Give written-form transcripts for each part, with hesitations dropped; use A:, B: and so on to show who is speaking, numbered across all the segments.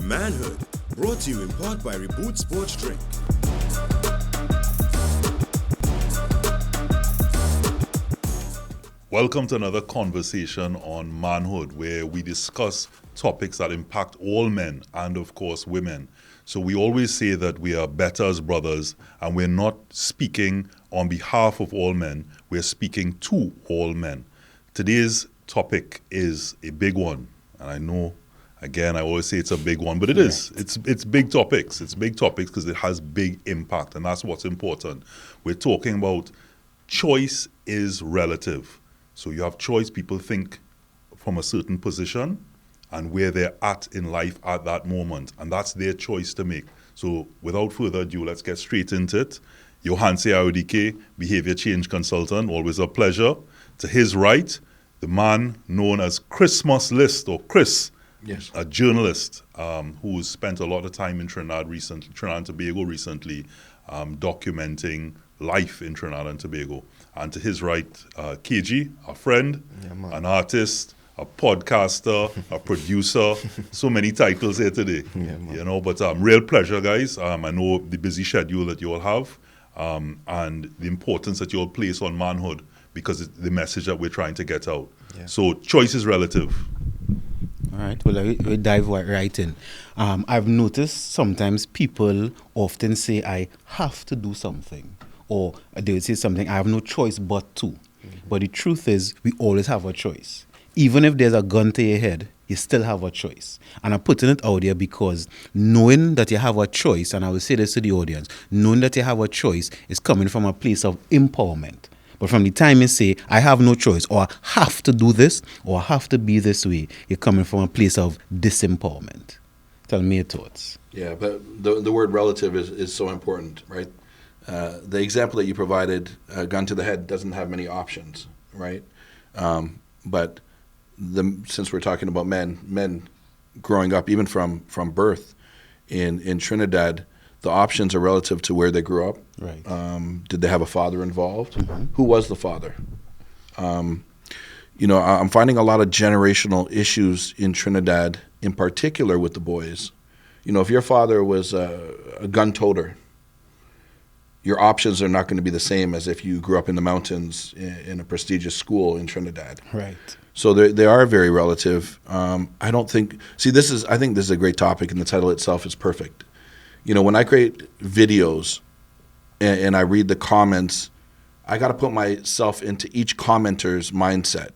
A: Manhood, brought to you in part by Reboot Sports Drink.
B: Welcome to another conversation on manhood, where we discuss topics that impact all men and, of course, women. So we always say that we are better as brothers, and we're not speaking on behalf of all men, we're speaking to all men. Today's topic is a big one, and I know, again, I always say it's a big one, but it is. It's big topics. It's big topics because it has big impact, and that's what's important. We're talking about choice is relative. So you have choice. People think from a certain position and where they're at in life at that moment, and that's their choice to make. So without further ado, let's get straight into it. Johanse Audike, behavior change consultant, always a pleasure. To his right, the man known as Christmas List, or Chris,
C: yes,
B: a journalist who's spent a lot of time in Trinidad and Tobago recently, documenting life in Trinidad and Tobago. And to his right, KG, a friend, an artist, a podcaster, a producer, so many titles here today. But real pleasure, guys. I know the busy schedule that you all have and the importance that you all place on manhood, because it's the message that we're trying to get out. Yeah. So choice is relative.
D: All right, well, we dive right in. I've noticed sometimes people often say, I have to do something. Or they would say something, I have no choice but to. Mm-hmm. But the truth is, we always have a choice. Even if there's a gun to your head, you still have a choice. And I'm putting it out there because knowing that you have a choice, and I will say this to the audience, knowing that you have a choice is coming from a place of empowerment. But from the time you say, I have no choice, or I have to do this, or I have to be this way, you're coming from a place of disempowerment. Tell me your thoughts.
C: Yeah, but the word relative is so important, right? The example that you provided, a gun to the head, doesn't have many options, right? But since we're talking about men growing up, even from birth in Trinidad, the options are relative to where they grew up.
D: Right.
C: Did they have a father involved?
D: Mm-hmm.
C: Who was the father? I'm finding a lot of generational issues in Trinidad, in particular with the boys. If your father was a gun toter, your options are not going to be the same as if you grew up in the mountains in a prestigious school in Trinidad.
D: Right.
C: So they are very relative. I think this is a great topic, and the title itself is perfect. When I create videos and I read the comments, I got to put myself into each commenter's mindset.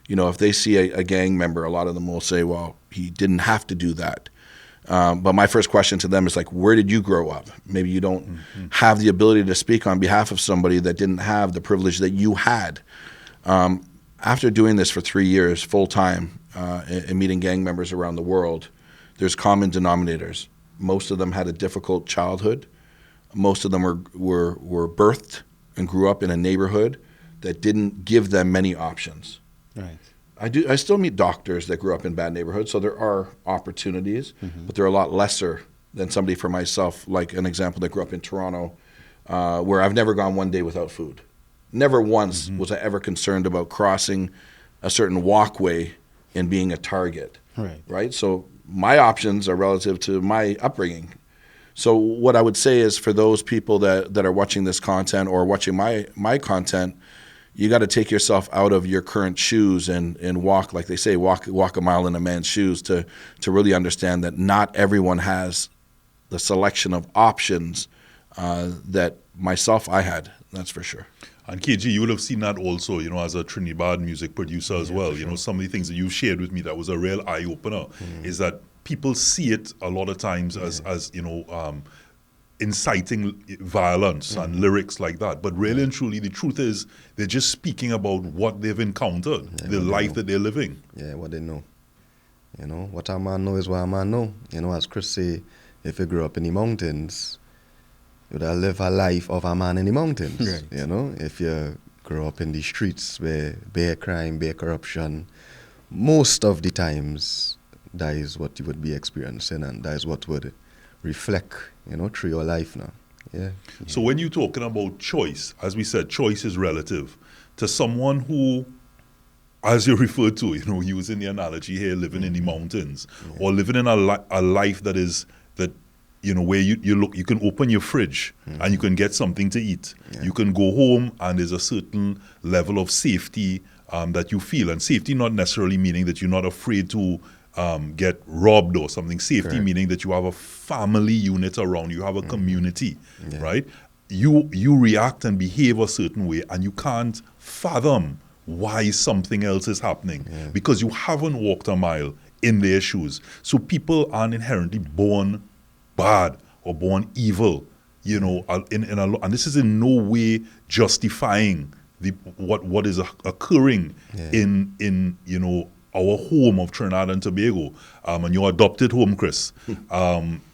C: If they see a gang member, a lot of them will say, well, he didn't have to do that. But my first question to them is like, where did you grow up? Maybe you don't have the ability to speak on behalf of somebody that didn't have the privilege that you had. After doing this for 3 years full time and meeting gang members around the world, there's common denominators. Most of them had a difficult childhood. Most of them were birthed and grew up in a neighborhood that didn't give them many options.
D: Right.
C: I still meet doctors that grew up in bad neighborhoods, so there are opportunities, but they're a lot lesser than somebody for myself, like an example that grew up in Toronto, where I've never gone one day without food. Never once was I ever concerned about crossing a certain walkway and being a target. Right? So my options are relative to my upbringing. So what I would say is, for those people that are watching this content or watching my content, you got to take yourself out of your current shoes and walk, like they say, walk a mile in a man's shoes to really understand that not everyone has the selection of options that myself I had. That's for sure.
B: And KG, you will have seen that also, as a Trinidad music producer as well.
C: Sure.
B: Some of the things that you've shared with me that was a real eye-opener is that people see it a lot of times as inciting violence and lyrics like that. But really and truly, the truth is they're just speaking about what they've encountered, the life that they're living.
E: Yeah, what they know. What a man know is what a man know. As Chris say, if you grew up in the mountains, you would live a life of a man in the mountains.
D: Right.
E: If you grow up in the streets where bare crime, bare corruption, most of the times that is what you would be experiencing, and that is what would reflect, through your life now. Yeah.
B: So when you're talking about choice, as we said, choice is relative. To someone who as you referred to, using the analogy here, living in the mountains, or living in a life that is that, where you can open your fridge and you can get something to eat.
E: Yeah.
B: You can go home and there's a certain level of safety that you feel, and safety not necessarily meaning that you're not afraid to get robbed or something. Safety
E: Correct.
B: meaning that you have a family unit around you, have a community,
E: Yeah.
B: right? You react and behave a certain way, and you can't fathom why something else is happening because you haven't walked a mile in their shoes. So people aren't inherently born bad or born evil, and this is in no way justifying what is occurring in our home of Trinidad and Tobago, and your adopted home, Chris.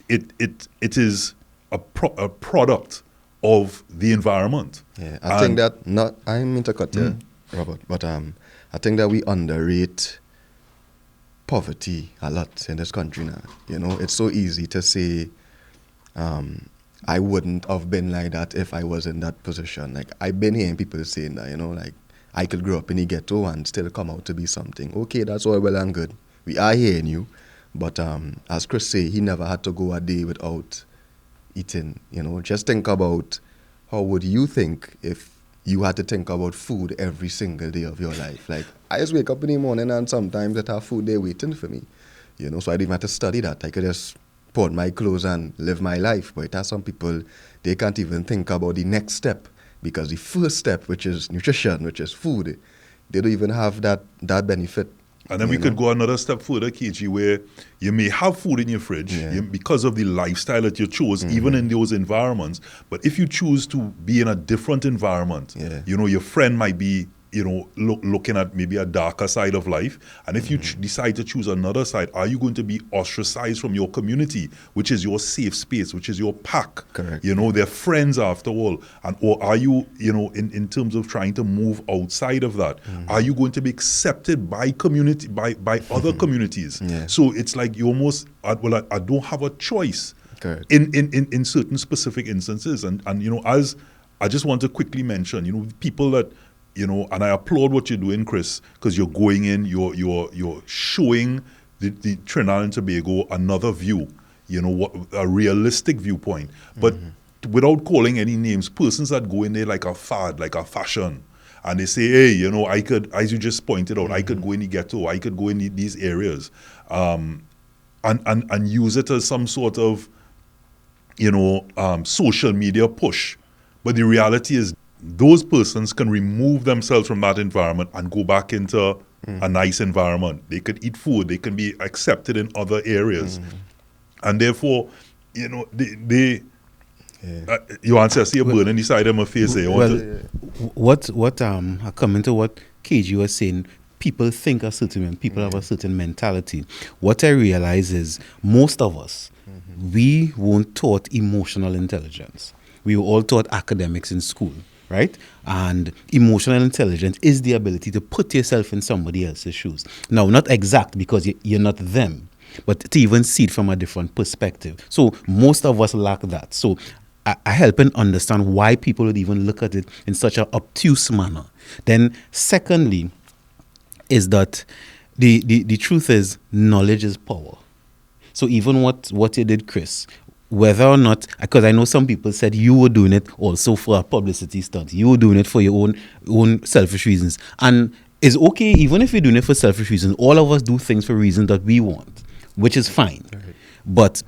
B: It is a product of the environment.
E: Yeah, I think that I mean to cut you, Robert, but I think that we underrate poverty a lot in this country now. It's so easy to say, I wouldn't have been like that if I was in that position. Like, I've been hearing people saying that, like, I could grow up in the ghetto and still come out to be something. Okay, that's all well and good. We are hearing you. But as Chris say, he never had to go a day without eating. Just think about how would you think if you had to think about food every single day of your life. Like, I just wake up in the morning and sometimes I have food there waiting for me. So I didn't have to study that. I could just put on my clothes and live my life. But it has some people, they can't even think about the next step, because the first step, which is nutrition, which is food, they don't even have that benefit.
B: And then we could go another step further, KG, where you may have food in your fridge because of the lifestyle that you chose, even in those environments. But if you choose to be in a different environment, your friend might be, looking at maybe a darker side of life. And if you decide to choose another side, are you going to be ostracized from your community, which is your safe space, which is your pack?
E: Correct.
B: They're friends after all. Or are you, in terms of trying to move outside of that, are you going to be accepted by community, by other communities?
E: Yeah.
B: So it's like you almost, I don't have a choice.
E: Correct.
B: In certain specific instances. And as I just want to quickly mention, people that, and I applaud what you're doing, Chris, because you're going in, you're showing the Trinidad and Tobago another view, a realistic viewpoint. But without calling any names, persons that go in there like a fad, like a fashion, and they say, hey, I could, as you just pointed out, I could go in the ghetto, I could go in these areas, and use it as some sort of, social media push. But the reality is, those persons can remove themselves from that environment and go back into a nice environment. They could eat food. They can be accepted in other areas. And therefore, they you want to see a burn inside of my face there.
D: I come into what KG was saying, people think a certain way, people have a certain mentality. What I realize is most of us, we weren't taught emotional intelligence. We were all taught academics in school. Right? And emotional intelligence is the ability to put yourself in somebody else's shoes. Now, not exact because you're not them, but to even see it from a different perspective. So most of us lack that. So I help and understand why people would even look at it in such an obtuse manner. Then secondly, is that the truth is knowledge is power. So even what you did, Chris, whether or not, because I know some people said you were doing it also for a publicity stunt. You were doing it for your own selfish reasons. And it's okay, even if you're doing it for selfish reasons, all of us do things for reasons that we want, which is fine. Right. But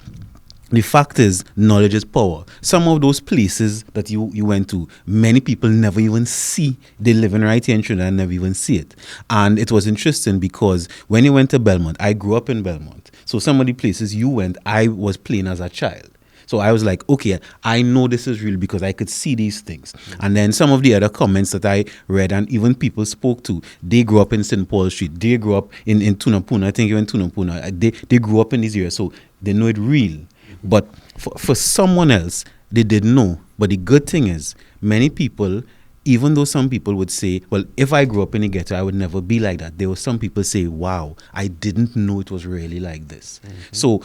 D: the fact is, knowledge is power. Some of those places that you went to, many people never even see. They live in right here in Trinidad and never even see it. And it was interesting because when you went to Belmont, I grew up in Belmont. So some of the places you went, I was playing as a child. So I was like, okay, I know this is real because I could see these things. And then some of the other comments that I read and even people spoke to, they grew up in St. Paul Street. They grew up in Tunapuna. I think even Tunapuna. They grew up in these areas, so they know it real. But for someone else, they didn't know. But the good thing is, many people, even though some people would say, well, if I grew up in a ghetto, I would never be like that. There were some people say, wow, I didn't know it was really like this. So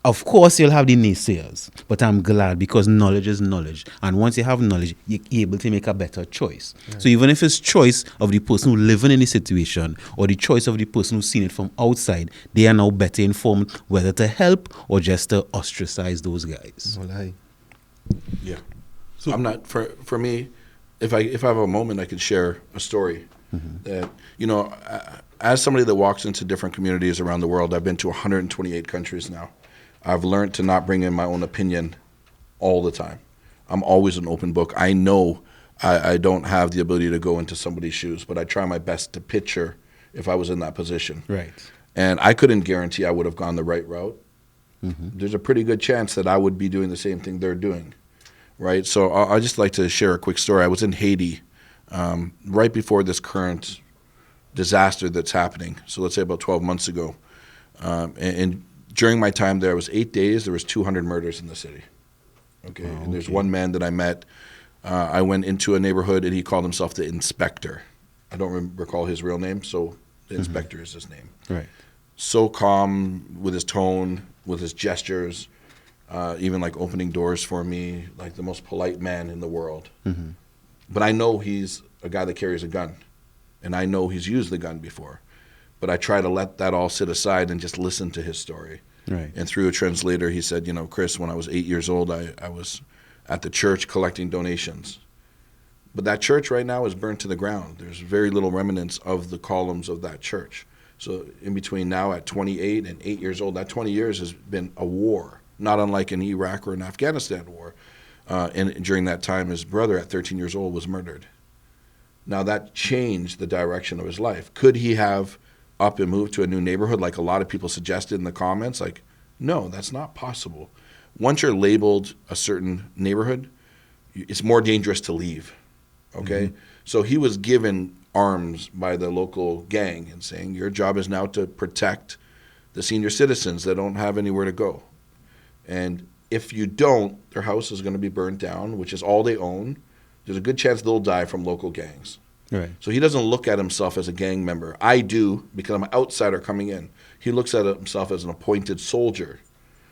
D: Of course, you'll have the naysayers, but I'm glad because knowledge is knowledge. And once you have knowledge, you're able to make a better choice. Right. So even if it's choice of the person who's living in the situation or the choice of the person who's seen it from outside, they are now better informed whether to help or just to ostracize those guys.
E: Well,
C: Yeah. So I'm not, for me, if I have a moment, I could share a story that, as somebody that walks into different communities around the world, I've been to 128 countries now. I've learned to not bring in my own opinion all the time. I'm always an open book. I know I don't have the ability to go into somebody's shoes, but I try my best to picture if I was in that position.
D: Right.
C: And I couldn't guarantee I would have gone the right route. There's a pretty good chance that I would be doing the same thing they're doing, right? So I'd just like to share a quick story. I was in Haiti right before this current disaster that's happening. So let's say about 12 months ago. And during my time there, it was 8 days. There was 200 murders in the city. Okay, and there's one man that I met. I went into a neighborhood, and he called himself the inspector. I don't recall his real name, so the inspector is his name.
D: Right.
C: So calm with his tone, with his gestures, even like opening doors for me, like the most polite man in the world. But I know he's a guy that carries a gun, and I know he's used the gun before. But I try to let that all sit aside and just listen to his story.
D: Right.
C: And through a translator, he said, Chris, when I was 8 years old, I was at the church collecting donations. But that church right now is burnt to the ground. There's very little remnants of the columns of that church. So in between now at 28 and 8 years old, that 20 years has been a war, not unlike an Iraq or an Afghanistan war. And during that time, his brother at 13 years old was murdered. Now that changed the direction of his life. Could he have up and moved to a new neighborhood like a lot of people suggested in the comments? Like, no, that's not possible. Once you're labeled a certain neighborhood, it's more dangerous to leave, okay? So he was given arms by the local gang and saying, your job is now to protect the senior citizens that don't have anywhere to go. And if you don't, their house is going to be burned down, which is all they own. There's a good chance they'll die from local gangs.
D: Right.
C: So he doesn't look at himself as a gang member. I do, because I'm an outsider coming in. He looks at himself as an appointed soldier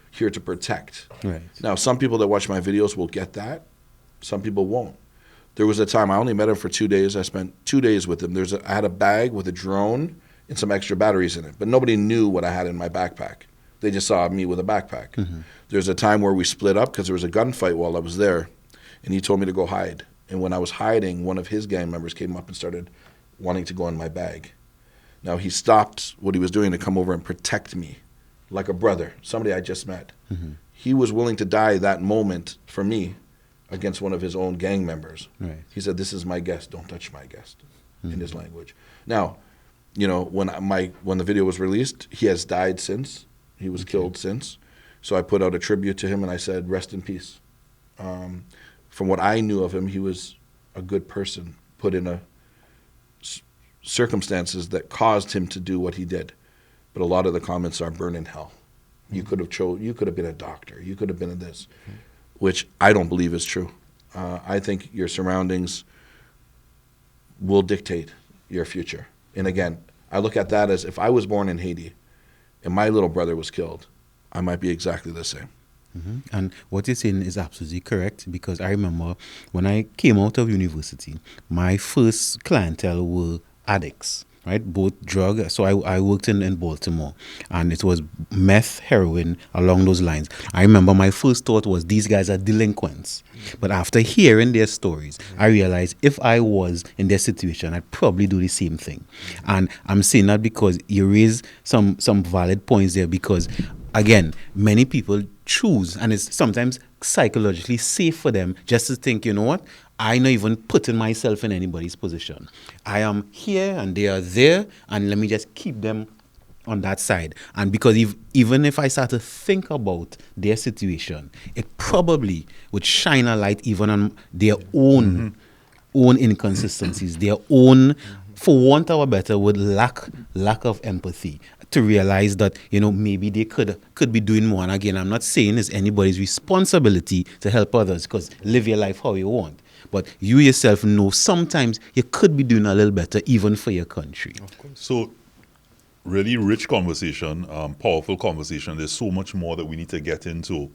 C: here to protect.
D: Right.
C: Now, some people that watch my videos will get that. Some people won't. There was a time I only met him for 2 days. I spent 2 days with him. I had a bag with a drone and some extra batteries in it, but nobody knew what I had in my backpack. They just saw me with a backpack. There's a time where we split up because there was a gunfight while I was there, and he told me to go hide. And when I was hiding, one of his gang members came up and started wanting to go in my bag. Now, he stopped what he was doing to come over and protect me like a brother, somebody I just met. He was willing to die that moment for me against one of his own gang members.
D: Right.
C: He said, this is my guest, don't touch my guest, in his language. Now, when the video was released, he has died since. He was killed since. So I put out a tribute to him, and I said, rest in peace. From what I knew of him, he was a good person, put in circumstances that caused him to do what he did. But a lot of the comments are burn in hell. You could have been a doctor. You could have been in this, which I don't believe is true. I think your surroundings will dictate your future. And again, I look at that as if I was born in Haiti and my little brother was killed, I might be exactly the same.
D: And what you're saying is absolutely correct, because I remember when I came out of university, my first clientele were addicts, right? Both drug. So I worked in Baltimore, and it was meth, heroin, along those lines. I remember my first thought was these guys are delinquents. But after hearing their stories, I realized if I was in their situation, I'd probably do the same thing. And I'm saying that because you raise some valid points there, because again, many people choose, and it's sometimes psychologically safe for them just to think, you know what, I'm not even putting myself in anybody's position. I am here and they are there, and let me just keep them on that side. And because even if I start to think about their situation, it probably would shine a light even on their own inconsistencies, their own, for want of a better word, lack of empathy, to realize that, maybe they could be doing more. And again, I'm not saying it's anybody's responsibility to help others, because live your life how you want. But you yourself know sometimes you could be doing a little better even for your country.
B: Of course. So Really rich conversation, powerful conversation. There's so much more that we need to get into.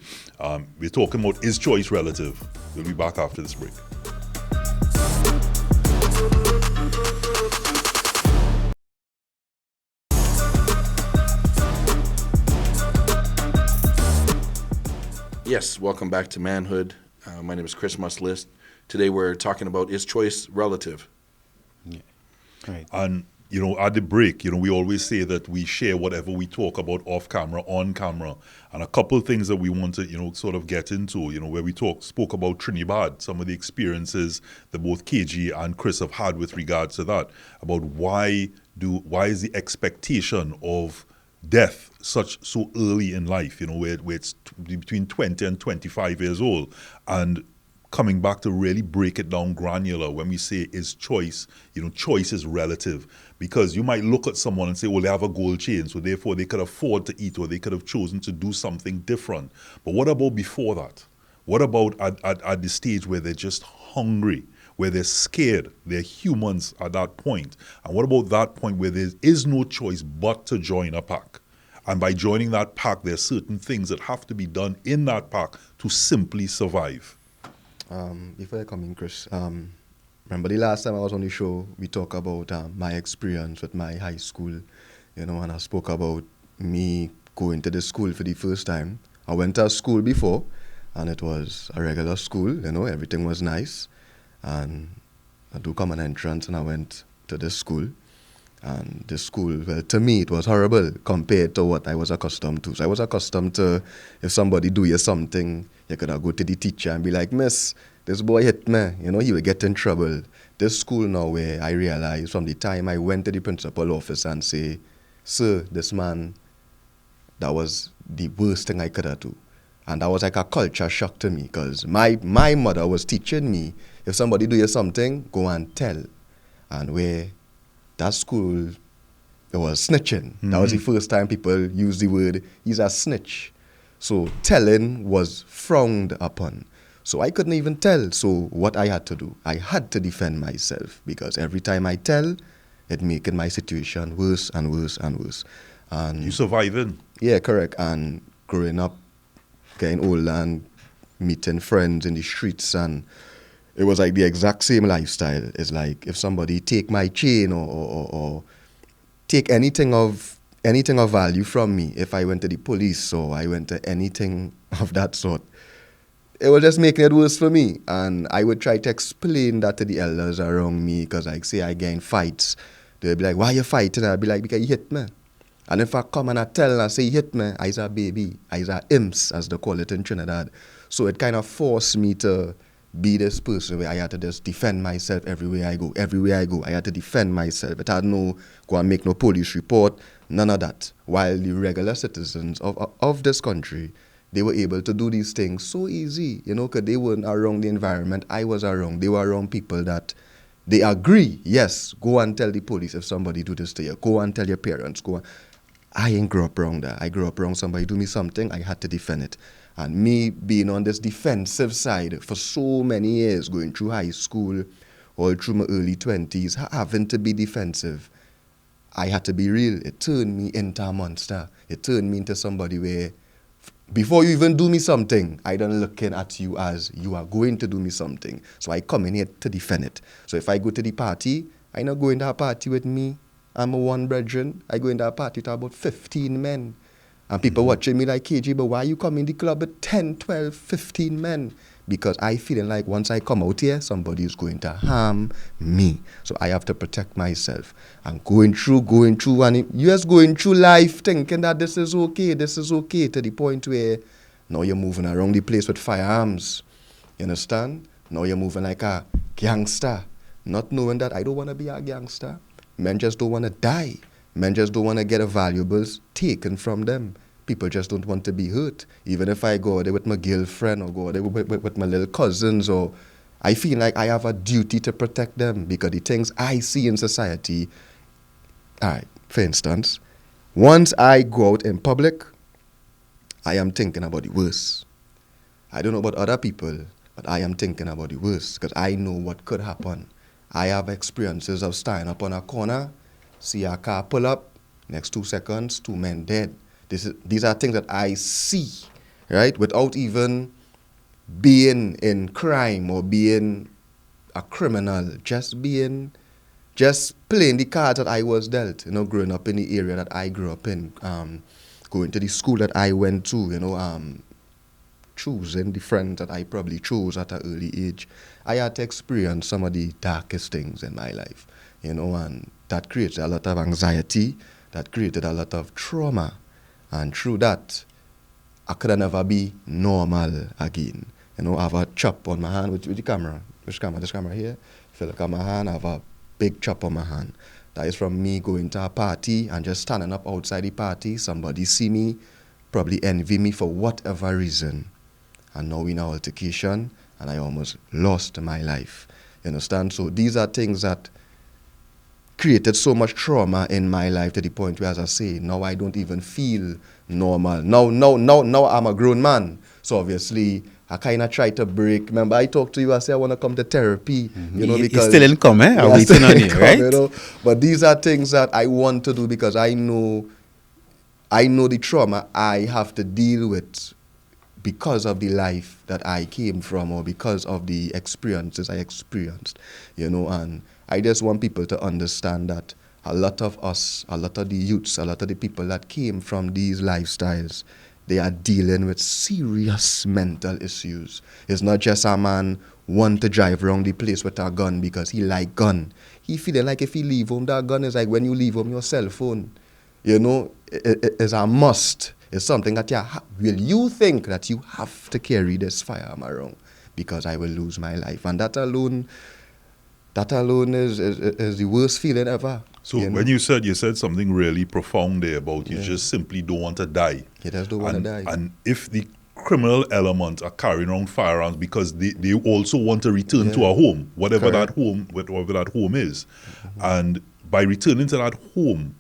B: We're talking about, is choice relative? We'll be back after this break.
C: Yes, welcome back to Manhood. My name is Chris Muslist. Today we're talking about, is choice relative?
D: Yeah. Right.
B: And, at the break, we always say that we share whatever we talk about off camera, on camera. And a couple of things that we want to, sort of get into, where we spoke about Trinidad, some of the experiences that both KG and Chris have had with regards to that, about why is the expectation of death so early in life, where it's between 20 and 25 years old. And coming back to really break it down granular when we say is choice, choice is relative. Because you might look at someone and say, well, they have a gold chain, so therefore they could afford to eat, or they could have chosen to do something different. But what about before that? What about at the stage where they're just hungry, where they're scared, they're humans at that point? And what about that point where there is no choice but to join a pack? And by joining that pack, there are certain things that have to be done in that pack to simply survive.
E: Before I come in, Chris, remember the last time I was on the show, we talked about my experience with my high school, and I spoke about me going to the school for the first time. I went to a school before, and it was a regular school, everything was nice. And I do common entrance, and I went to this school. And the school, well, to me, it was horrible compared to what I was accustomed to. So I was accustomed to, if somebody do you something, you could go to the teacher and be like, miss, this boy hit me. He would get in trouble. This school now where I realized from the time I went to the principal office and say, sir, this man, that was the worst thing I could have do. And that was like a culture shock to me, because my mother was teaching me, if somebody do you something, go and tell. And where that school, it was snitching. Mm-hmm. That was the first time people used the word, he's a snitch. So telling was frowned upon. So I couldn't even tell. So what I had to do, I had to defend myself, because every time I tell, it making my situation worse and worse and worse. And
B: you surviving?
E: Yeah, correct. And growing up, getting older and meeting friends in the streets, and it was like the exact same lifestyle. It's like if somebody take my chain or take anything of value from me, if I went to the police or I went to anything of that sort, it was just making it worse for me. And I would try to explain that to the elders around me, because like say I get in fights, they'd be like, why you fighting? I'd be like, because you hit me. And if I come and I tell and I say, you hit me, I's a baby, I's a imps, as they call it in Trinidad. So it kind of forced me to be this person where I had to just defend myself everywhere I go. Everywhere I go, I had to defend myself. It had no, go and make no police report, none of that. While the regular citizens of this country, they were able to do these things so easy, because they weren't around the environment I was around. They were around people that they agree, yes, go and tell the police if somebody do this to you. Go and tell your parents. Go on. I ain't grow up around that. I grew up around somebody do me something, I had to defend it. And me being on this defensive side for so many years, going through high school, all through my early 20s, having to be defensive, I had to be real. It turned me into a monster. It turned me into somebody where, before you even do me something, I don't looking at you as you are going to do me something. So I come in here to defend it. So if I go to the party, I not go into a party with me. I'm a one brethren. I go into a party with about 15 men. And people watching me like, KG, but why you come in the club with 10, 12, 15 men? Because I feeling like once I come out here, somebody is going to harm me. So I have to protect myself. And going through, and you just going through life thinking that this is okay, to the point where now you're moving around the place with firearms. You understand? Now you're moving like a gangster. Not knowing that I don't want to be a gangster. Men just don't want to die. Men just don't want to get the valuables taken from them. People just don't want to be hurt. Even if I go there with my girlfriend or go there with my little cousins, or I feel like I have a duty to protect them, because the things I see in society, all right, for instance, once I go out in public, I am thinking about the worst. I don't know about other people, but I am thinking about the worst, because I know what could happen. I have experiences of standing up on a corner, see a car pull up, Next 2 seconds, 2 men dead. These are things that I see, right? Without even being in crime or being a criminal, just playing the cards that I was dealt, growing up in the area that I grew up in, going to the school that I went to, choosing the friends that I probably chose at an early age. I had to experience some of the darkest things in my life, and that created a lot of anxiety, that created a lot of trauma, and through that, I could never be normal again. I have a chop on my hand with the camera. Which camera? This camera here. If you look at my hand, I have a big chop on my hand. That is from me going to a party and just standing up outside the party. Somebody see me, probably envy me for whatever reason. And now in an altercation, and I almost lost my life. You understand? So these are things that created so much trauma in my life to the point where, as I say, now I don't even feel normal. Now I'm a grown man. So obviously, I kind of try to break. Remember, I talked to you, I said I want to come to therapy, because...
D: It's still in come, eh? I'm waiting on you, right?
E: But these are things that I want to do because I know the trauma I have to deal with because of the life that I came from or because of the experiences I experienced, and I just want people to understand that a lot of us, a lot of the youths, a lot of the people that came from these lifestyles, they are dealing with serious mental issues. It's not just a man want to drive around the place with a gun because he like gun. He feeling like if he leave home, that gun is like when you leave home your cell phone. It's a must. It's something that will you think that you have to carry this firearm around because I will lose my life. And that alone is the worst feeling ever.
B: So when you said something really profound there about you just simply don't want to die.
E: You just don't want to die.
B: And if the criminal elements are carrying around firearms because they also want to return to a home, whatever that home is. Mm-hmm. And by returning to that home,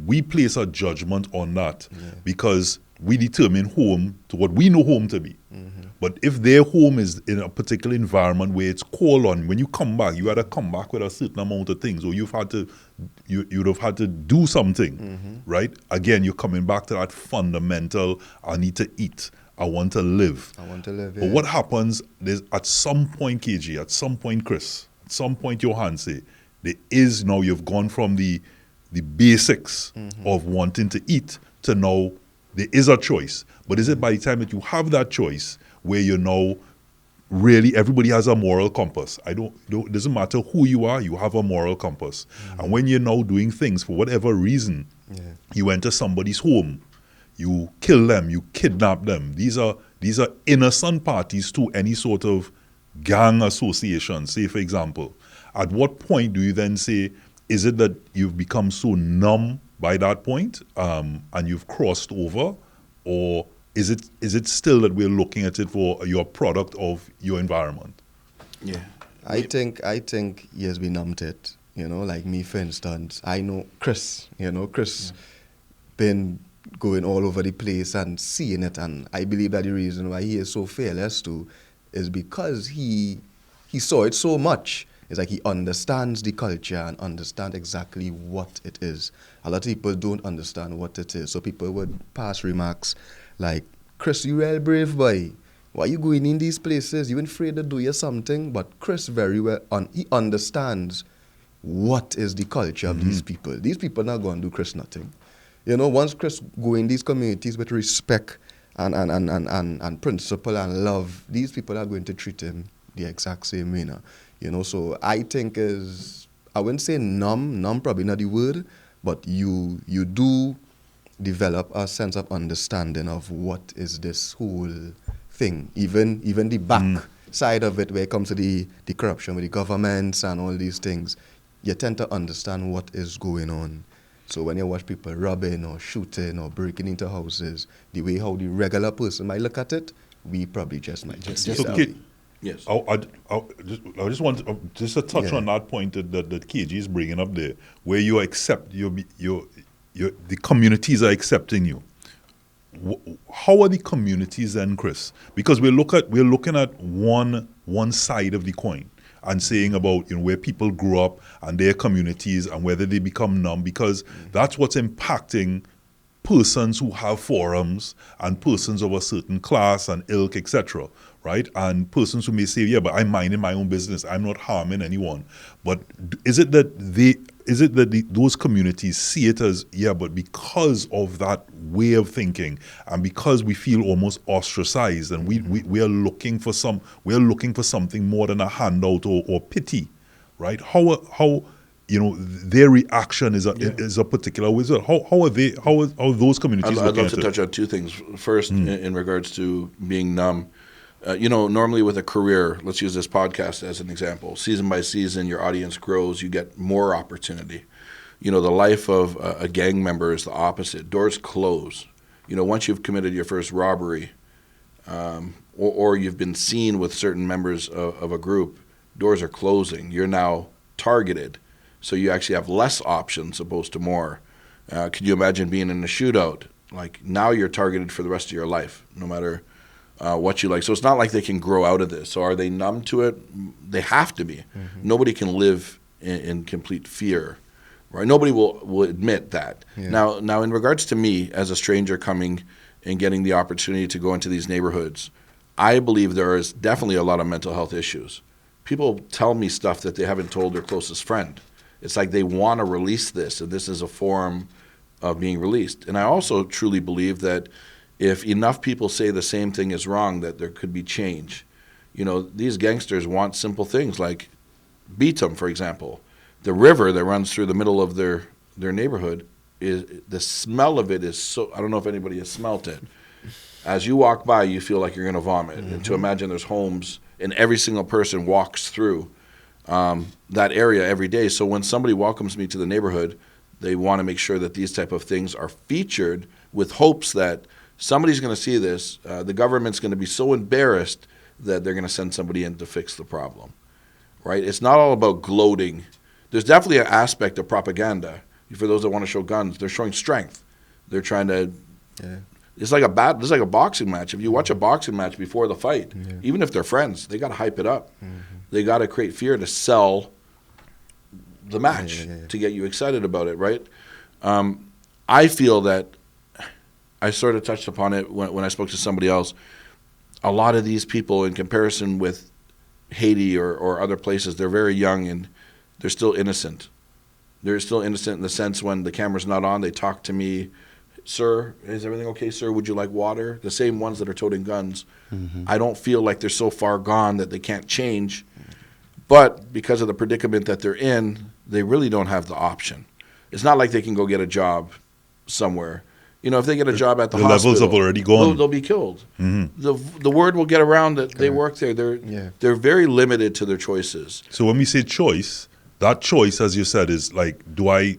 B: we place a judgment on that because we determine home to what we know home to be. Mm-hmm. But if their home is in a particular environment where it's called on, when you come back, you had to come back with a certain amount of things, or you'd have had to do something, right? Again, you're coming back to that fundamental, I need to eat, I want to live.
E: Yeah.
B: But what happens is at some point, KG, at some point, Chris, at some point, Johan say, there is now you've gone from the basics of wanting to eat to now there is a choice. But is it by the time that you have that choice where you know really everybody has a moral compass? It doesn't matter who you are, you have a moral compass. And when you're now doing things for whatever reason, you enter somebody's home, you kill them, you kidnap them. These are innocent parties to any sort of gang association, say for example. At what point do you then say, is it that you've become so numb by that point and you've crossed over, or is it still that we're looking at it for your product of your environment?
E: Yeah, I think he has been numbed it. Like me, for instance, I know Chris. Chris been going all over the place and seeing it, and I believe that the reason why he is so fearless too is because he saw it so much. It's like he understands the culture and understands exactly what it is. A lot of people don't understand what it is. So people would pass remarks like, Chris, you real brave boy. Why you going in these places? You ain't afraid to do you something? But Chris very well, he understands what is the culture of these people. These people not going to do Chris nothing. Once Chris go in these communities with respect and principle and love, these people are going to treat him the exact same way now. So I think I wouldn't say numb probably not the word, but you do develop a sense of understanding of what is this whole thing, even the back side of it where it comes to the corruption with the governments and all these things. You tend to understand what is going on. So when you watch people robbing or shooting or breaking into houses, the way how the regular person might look at it, we probably just might just see it.
B: Yes. I just want to touch on that point that KG is bringing up there, where you accept the communities are accepting you. How are the communities then, Chris? Because we're looking at one side of the coin, and saying about where people grew up and their communities and whether they become numb, because that's what's impacting persons who have forums and persons of a certain class and ilk, etc., right? And persons who may say, yeah, but I'm minding my own business, I'm not harming anyone. But is it that those communities see it as, yeah, but because of that way of thinking and because we feel almost ostracized and we are looking for something more than a handout or pity, right? How their reaction is a particular way. So how are those communities
C: I'd
B: looking
C: love to
B: at it?
C: touch on two things. First, in regards to being numb. Normally with a career, let's use this podcast as an example. Season by season, your audience grows. You get more opportunity. The life of a gang member is the opposite. Doors close. Once you've committed your first robbery, or you've been seen with certain members of a group, doors are closing. You're now targeted. So you actually have less options opposed to more. Could you imagine being in a shootout? Like, now you're targeted for the rest of your life, no matter what you like. So it's not like they can grow out of this. So are they numb to it? They have to be. Nobody can live in complete fear, right? Nobody will admit that. Yeah. Now, in regards to me as a stranger coming and getting the opportunity to go into these neighborhoods, I believe there is definitely a lot of mental health issues. People tell me stuff that they haven't told their closest friend. It's like they want to release this, and this is a form of being released. And I also truly believe that if enough people say the same thing is wrong, that there could be change. These gangsters want simple things like beat 'em, for example. The river that runs through the middle of their neighborhood, the smell of it is so, I don't know if anybody has smelt it. As you walk by, you feel like you're going to vomit. And to imagine there's homes and every single person walks through that area every day. So when somebody welcomes me to the neighborhood, they want to make sure that these type of things are featured with hopes that somebody's going to see this. The government's going to be so embarrassed that they're going to send somebody in to fix the problem, right? It's not all about gloating. There's definitely an aspect of propaganda. For those that want to show guns, they're showing strength. They're trying to. Yeah. It's like a boxing match. If you watch a boxing match before the fight, even if they're friends, they got to hype it up. They got to create fear to sell the match to get you excited about it, right? I feel that I sort of touched upon it when I spoke to somebody else. A lot of these people, in comparison with Haiti or other places, they're very young and they're still innocent. They're still innocent in the sense when the camera's not on, they talk to me. Sir, is everything okay, sir? Would you like water? The same ones that are toting guns. I don't feel like they're so far gone that they can't change. But because of the predicament that they're in, they really don't have the option. It's not like they can go get a job somewhere. If they get a job at the hospital,
B: levels have already gone.
C: They'll be killed. The word will get around that they work there. They're very limited to their choices.
B: So when we say choice, that choice, as you said, is like, do I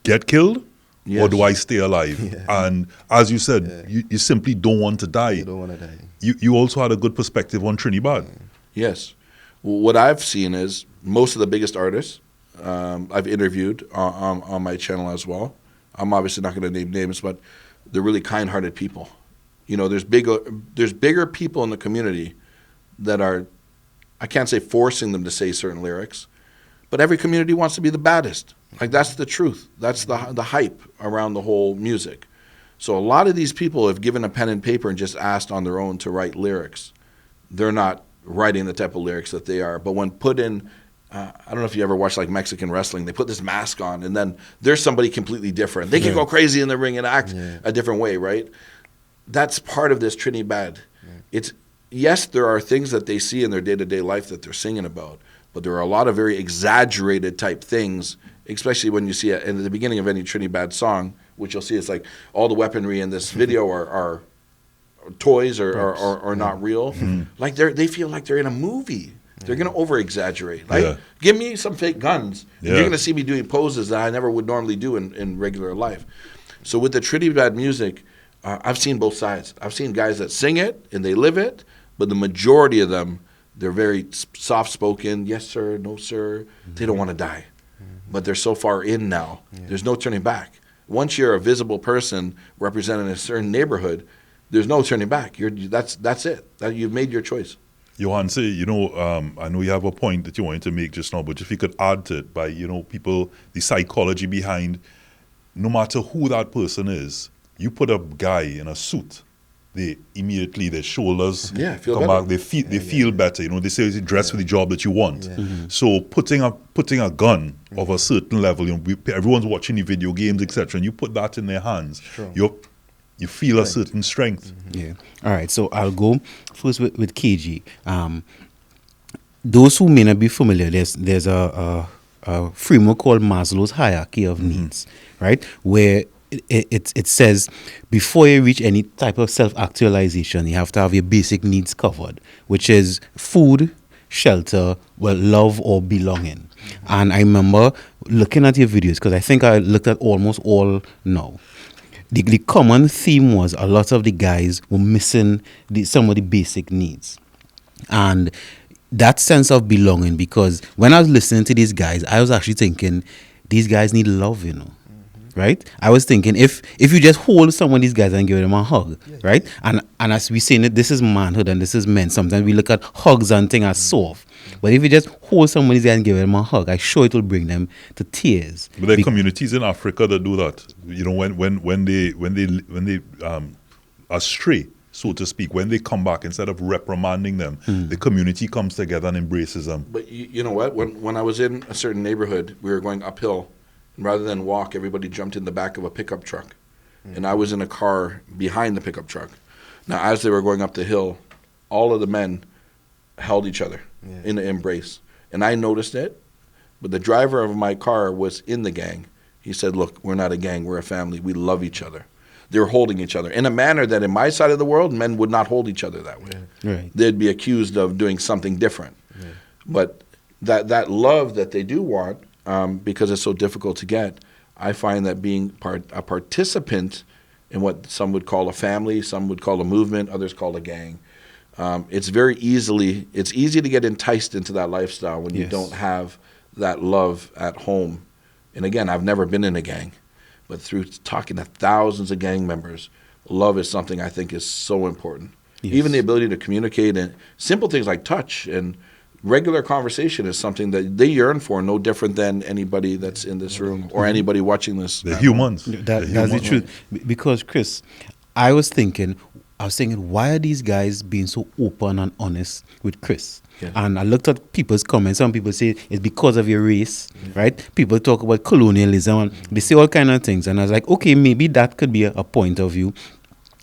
B: get killed? Yes. Or do I stay alive? And as you said, you simply don't want to die.
E: You don't want to die.
B: You also had a good perspective on Trinidad.
C: Yes. What I've seen is most of the biggest artists I've interviewed on my channel as well. I'm obviously not going to name names, but they're really kind-hearted people. There's bigger people in the community that are, I can't say forcing them to say certain lyrics, but every community wants to be the baddest. Like, that's the truth. That's the hype around the whole music. So a lot of these people have given a pen and paper and just asked on their own to write lyrics. They're not writing the type of lyrics that they are. But when put in, I don't know if you ever watch like Mexican wrestling, they put this mask on and then there's somebody completely different. They can go crazy in the ring and act a different way, right? That's part of this Trinidad. It's, yes, there are things that they see in their day-to-day life that they're singing about, but there are a lot of very exaggerated type things, especially when you see it in the beginning of any Trinidad song, which you'll see it's like all the weaponry in this video are toys or not real. Like they feel like they're in a movie. They're going to over-exaggerate. Like, give me some fake guns. And you're going to see me doing poses that I never would normally do in regular life. So with the Trinidad music, I've seen both sides. I've seen guys that sing it and they live it, but the majority of them, they're very soft-spoken. Yes, sir. No, sir. They don't want to die. But they're so far in now. There's no turning back. Once you're a visible person representing a certain neighborhood, there's no turning back. That's it. You've made your choice.
B: Johan, say, I know you have a point that you wanted to make just now, but if you could add to it by, people, the psychology behind, no matter who that person is, you put a guy in a suit, they immediately, their shoulders
C: feel
B: come
C: better.
B: back, they feel better. They say it's dress for the job that you want.
E: Yeah.
B: So putting a gun of a certain level, everyone's watching the video games, etc., and you put that in their hands, you feel a certain strength.
D: Yeah. All right. So I'll go first with KG. Those who may not be familiar, there's a framework called Maslow's hierarchy of needs, right? Where it says before you reach any type of self-actualization, you have to have your basic needs covered, which is food, shelter, love or belonging. And I remember looking at your videos, because I think I looked at almost all now. The common theme was a lot of the guys were missing some of the basic needs. And that sense of belonging, because when I was listening to these guys, I was actually thinking, these guys need love, right? I was thinking, if you just hold some of these guys and give them a hug, right? And as we saying it, this is manhood and this is men. Sometimes we look at hugs and things as soft. But if you just hold some of these guys and give them a hug, I'm sure it will bring them to tears.
B: But there are communities in Africa that do that. When they are stray, so to speak, when they come back, instead of reprimanding them, the community comes together and embraces them.
C: But you know what? When I was in a certain neighborhood, we were going uphill, and rather than walk, everybody jumped in the back of a pickup truck, and I was in a car behind the pickup truck. Now, as they were going up the hill, all of the men held each other in an embrace, and I noticed it. But the driver of my car was in the gang. He said, "Look, we're not a gang. We're a family. We love each other." They were holding each other in a manner that in my side of the world, men would not hold each other that way.
D: Right.
C: They'd be accused of doing something different. But that love that they do want, because it's so difficult to get, I find that being a participant in what some would call a family, some would call a movement, others call a gang. It's easy to get enticed into that lifestyle when you don't have that love at home. And again, I've never been in a gang, but through talking to thousands of gang members, love is something I think is so important. Yes. Even the ability to communicate and simple things like touch and regular conversation is something that they yearn for, no different than anybody that's in this room or anybody watching this.
B: They're humans.
D: That's the truth. Because, Chris, I was thinking, why are these guys being so open and honest with Chris? Yeah. And I looked at people's comments. Some people say it's because of your race, right? People talk about colonialism, and they say all kind of things. And I was like, okay, maybe that could be a point of view.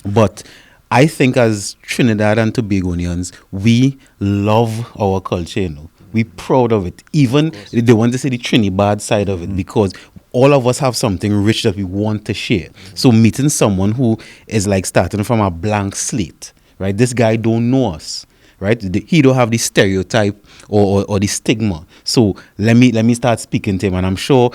D: But I think as Trinidad and Tobagonians, we love our culture, We're proud of it. Even they want to say the Trinidad side of it, because all of us have something rich that we want to share. So meeting someone who is like starting from a blank slate, right? This guy don't know us, right? He don't have the stereotype or the stigma. So let me start speaking to him, and I'm sure,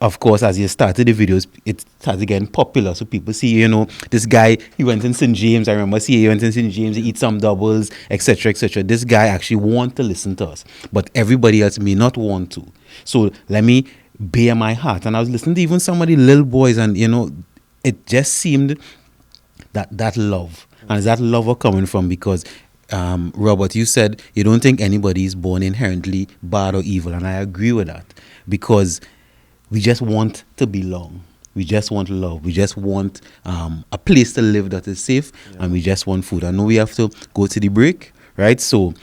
D: of course, as you started the videos, it started getting popular. So people see, this guy, he went in St. James. I remember seeing he went in St. James, he eat some doubles, etc., etc. This guy actually want to listen to us, but everybody else may not want to. So let me bare my heart. And I was listening to even some of the little boys, and it just seemed that love. And is that love coming from? Because Robert, you said you don't think anybody is born inherently bad or evil, and I agree with that, because we just want to belong. We just want love. We just want a place to live that is safe, and we just want food. I know we have to go to the break, right? So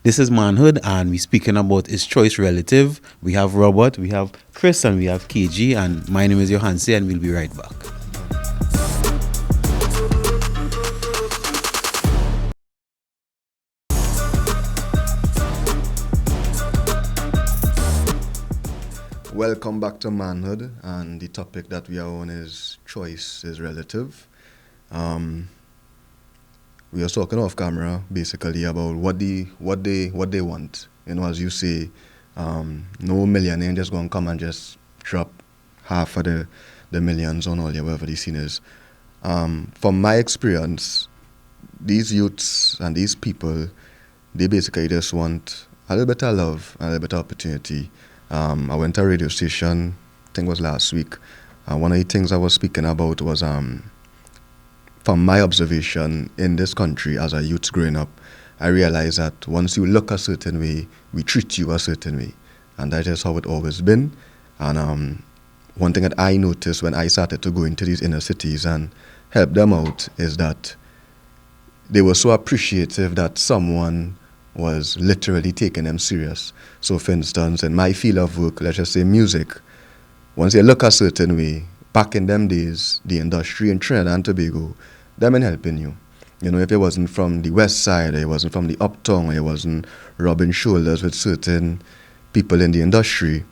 D: this is Manhood, and we're speaking about Is Choice Relative? We have Robert, we have Chris, and we have KG, and my name is Johanse, and we'll be right back.
E: Welcome back to Manhood, and the topic that we are on is choice is relative. We were talking off camera basically about what they want. As you say, no millionaire just gonna come and just drop half of the millions on all your whatever the scene is. From my experience, these youths and these people, they basically just want a little bit of love, a little bit of opportunity. I went to a radio station, I think it was last week, and one of the things I was speaking about was, from my observation in this country as a youth growing up, I realized that once you look a certain way, we treat you a certain way. And that is how it always been. And one thing that I noticed when I started to go into these inner cities and help them out is that they were so appreciative that someone was literally taking them serious. So for instance, in my field of work, let's just say music, once you look a certain way, back in them days, the industry in Trinidad and Tobago, them in helping you. You know, if it wasn't from the west side, or it wasn't from the uptown, or it wasn't rubbing shoulders with certain people in the industry,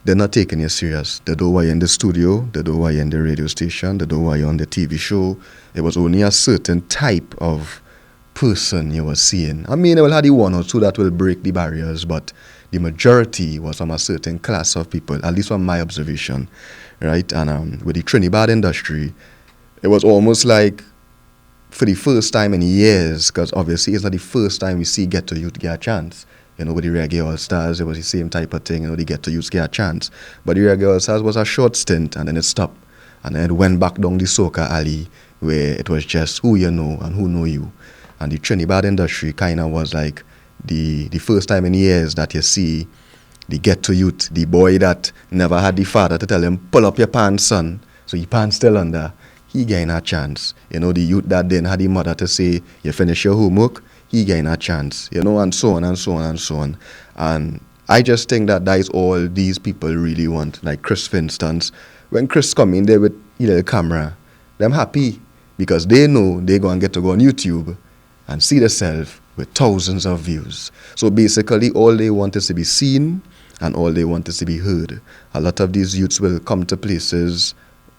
E: they're not taking you serious. They don't want you in the studio, they don't want you in the radio station, they don't want you on the TV show. It was only a certain type of person you were seeing. I mean, they will have the one or two that will break the barriers, but the majority was from a certain class of people, at least from my observation, right? And with the Trinidad industry, it was almost like for the first time in years, because obviously it's not the first time we see Ghetto Youth get a chance. You know, with the Reggae All-Stars, it was the same type of thing, you know, the Ghetto Youth get a chance. But the Reggae All-Stars was a short stint, and then it stopped. And then it went back down the soca alley, where it was just who you know and who know you. And the Trinidad industry kind of was like the first time in years that you see the Ghetto Youth, the boy that never had the father to tell him, pull up your pants, son, so your pants still under, he gain a chance. You know, the youth that didn't have the mother to say, you finish your homework, he gain a chance, you know, and so on and so on and so on. And I just think that is all these people really want. Like Chris, for instance, when Chris come in there with his little camera, them happy because they know they're going to get to go on YouTube and see themselves with thousands of views. So basically all they want is to be seen and all they want is to be heard. A lot of these youths will come to places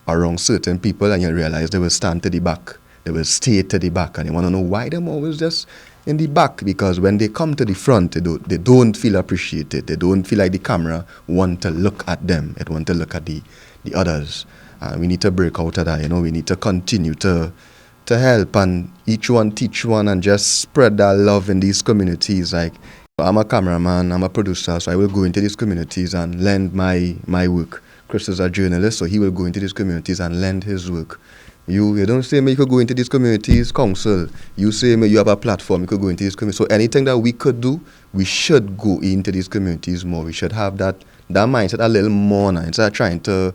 E: around certain people and you realize they will stand to the back. They will stay to the back and you want to know why them always just in the back, because when they come to the front, they don't feel appreciated. They don't feel like the camera want to look at them. It want to look at the others. We need to break out of that, you know. We need to continue to help and each one teach one and just spread that love in these communities. Like, I'm a cameraman, I'm a producer, so I will go into these communities and lend my work. Chris is a journalist, so he will go into these communities and lend his work. You don't say me you could go into these communities, council. You say me you have a platform, you could go into these communities. So anything that we could do, we should go into these communities more. We should have that mindset a little more now. Instead of trying to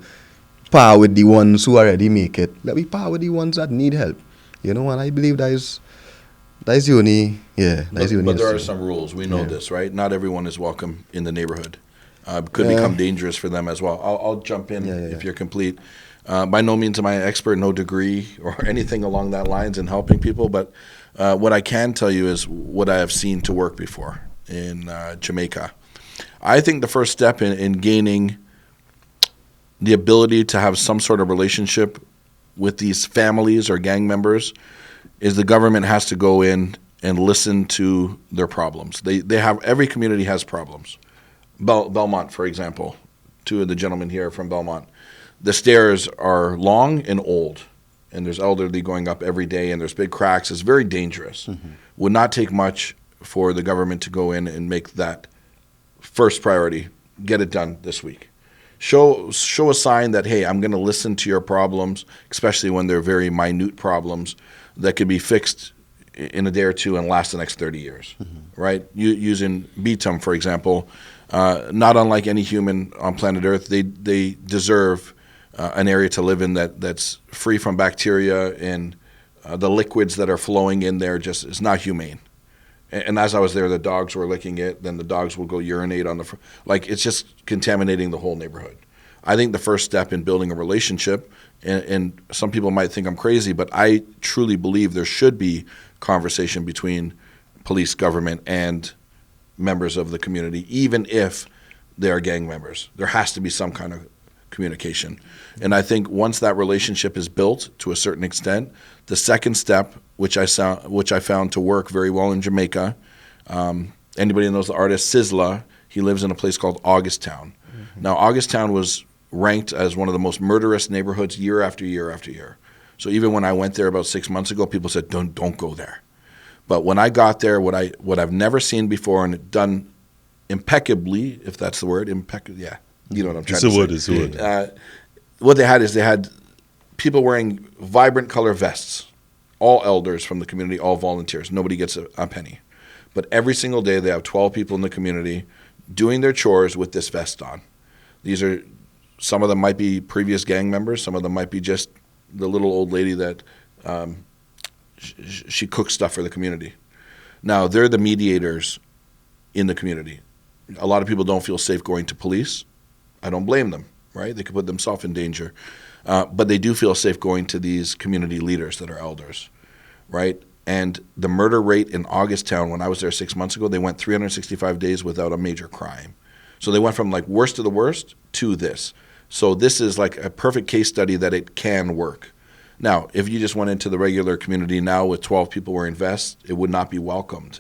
E: par with the ones who already make it, let me par with the ones that need help. You know, and I believe that is the only,
C: But there are some rules. We know this, right? Not everyone is welcome in the neighborhood. Could become dangerous for them as well. I'll jump in if you're complete. By no means am I an expert, no degree or anything along that lines in helping people, but what I can tell you is what I have seen to work before in Jamaica. I think the first step in gaining the ability to have some sort of relationship with these families or gang members is the government has to go in and listen to their problems. They have, every community has problems. Belmont, for example, two of the gentlemen here from Belmont, the stairs are long and old, and there's elderly going up every day, and there's big cracks. It's very dangerous. Mm-hmm. Would not take much for the government to go in and make that first priority, get it done this week. Show a sign that, hey, I'm going to listen to your problems, especially when they're very minute problems that could be fixed in a day or two and last the next 30 years, right? Using BTUM, for example, not unlike any human on planet Earth, they deserve an area to live in that's free from bacteria, and the liquids that are flowing in there just is not humane. And as I was there, the dogs were licking it. Then the dogs will go urinate on the like it's just contaminating the whole neighborhood. I think the first step in building a relationship, and some people might think I'm crazy, but I truly believe there should be conversation between police, government, and members of the community, even if they are gang members. There has to be some kind of communication. And I think once that relationship is built to a certain extent, the second step, which I found to work very well in Jamaica, anybody who knows the artist Sizzla, he lives in a place called Augusttown. Mm-hmm. Now, Augusttown was ranked as one of the most murderous neighborhoods year after year after year. So even when I went there about 6 months ago, people said, don't go there. But when I got there, what I've never seen before and done impeccably, if that's the word, yeah, you know what I'm trying to say.
B: It's a word.
C: What they had people wearing vibrant color vests, all elders from the community, all volunteers. Nobody gets a penny. But every single day they have 12 people in the community doing their chores with this vest on. These are, some of them might be previous gang members, some of them might be just the little old lady that she cooks stuff for the community. Now, they're the mediators in the community. A lot of people don't feel safe going to police. I don't blame them, right? They could put themselves in danger. But they do feel safe going to these community leaders that are elders, right? And the murder rate in Augusttown, when I was there 6 months ago, they went 365 days without a major crime. So they went from like worst of the worst to this. So this is like a perfect case study that it can work. Now, if you just went into the regular community now with 12 people wearing vests, it would not be welcomed.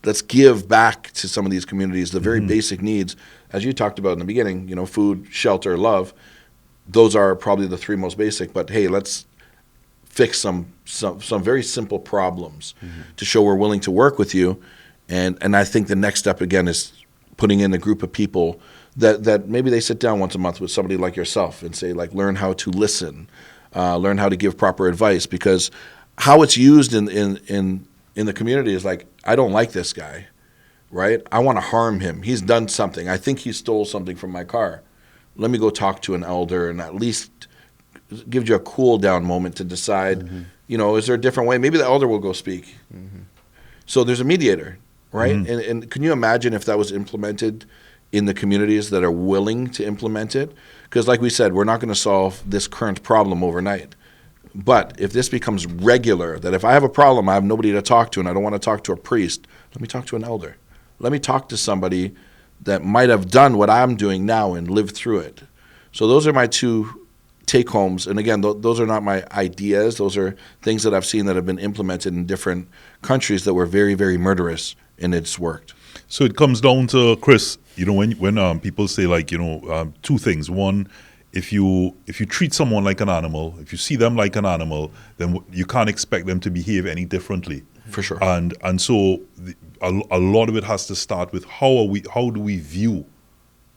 C: Let's give back to some of these communities the very basic needs, as you talked about in the beginning, food, shelter, love. Those are probably the three most basic, but hey, let's fix some very simple problems to show we're willing to work with you. And I think the next step, again, is putting in a group of people that maybe they sit down once a month with somebody like yourself and say, like, learn how to listen, learn how to give proper advice, because how it's used in the community is like, I don't like this guy, right? I want to harm him. He's done something. I think he stole something from my car. Let me go talk to an elder and at least give you a cool down moment to decide, is there a different way? Maybe the elder will go speak. So there's a mediator, right? And can you imagine if that was implemented in the communities that are willing to implement it? Because like we said, we're not going to solve this current problem overnight. But if this becomes regular, that if I have a problem, I have nobody to talk to and I don't want to talk to a priest, let me talk to an elder. Let me talk to somebody that might have done what I'm doing now and lived through it. So those are my two take-homes. And again, those are not my ideas. Those are things that I've seen that have been implemented in different countries that were very, very murderous, and it's worked.
B: So it comes down to, Chris, when people say two things. One, if you treat someone like an animal, if you see them like an animal, then you can't expect them to behave any differently.
C: For sure.
B: And so a lot of it has to start with how do we view